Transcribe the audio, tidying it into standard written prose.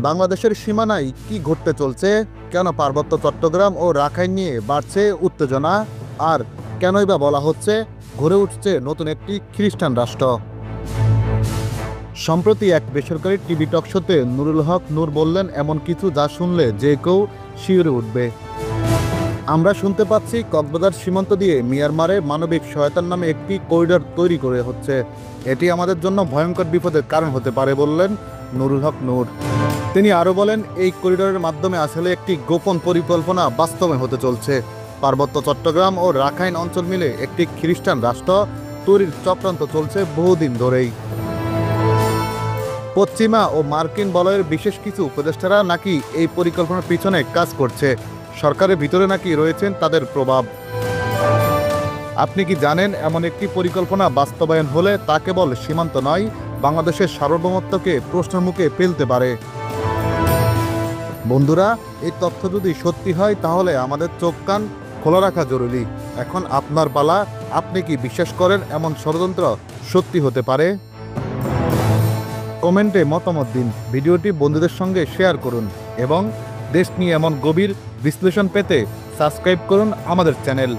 বাংলাদেশের সীমানায় কি ঘটতে চলছে, কেন পার্বত্য চট্টগ্রাম ও রাখাইন নিয়ে বাড়ছে উত্তেজনা, আর কেনই বা বলা হচ্ছে গড়ে উঠছে নতুন একটি খ্রিস্টান রাষ্ট্র। সম্প্রতি এক বেসরকারি টিভি টক শোতে নুরুল হক নূর বললেন এমন কিছু যা শুনলে যে কেউ শিউরে উঠবে। আমরা শুনতে পাচ্ছি কক্সবাজার সীমান্ত দিয়ে মিয়ানমারে মানবিক সহায়তার নামে একটি করিডর তৈরি করে হচ্ছে। এটি আমাদের জন্য ভয়ঙ্কর বিপদের কারণ হতে পারে বললেন নুরুল হক নূর। তিনি আরও বলেন, এই করিডোরের মাধ্যমে আসলে একটি গোপন পরিকল্পনা বাস্তবায়ন হতে চলছে। পার্বত্য চট্টগ্রাম ও রাখাইন অঞ্চল মিলে একটি খ্রিস্টান রাষ্ট্র তৈরির চক্রান্ত চলছে বহুদিন ধরেই। পশ্চিমা ও মার্কিন বলয়ের বিশেষ কিছু উপদেষ্টারা নাকি এই পরিকল্পনার পিছনে কাজ করছে। সরকারের ভিতরে নাকি রয়েছেন তাদের প্রভাব। আপনি কি জানেন, এমন একটি পরিকল্পনা বাস্তবায়ন হলে তা কেবল সীমান্ত নয়, বাংলাদেশের সার্বভৌমত্বকে প্রশ্নের মুখে ফেলতে পারে। বন্ধুরা, এই তথ্য যদি সত্যি হয় তাহলে আমাদের চোখ কান খোলা রাখা জরুরি। এখন আপনার পালা। আপনি কি বিশ্বাস করেন এমন ষড়যন্ত্র সত্যি হতে পারে? কমেন্টে মতামত দিন, ভিডিওটি বন্ধুদের সঙ্গে শেয়ার করুন এবং দেশ নিয়ে এমন গভীর বিশ্লেষণ পেতে সাবস্ক্রাইব করুন আমাদের চ্যানেল।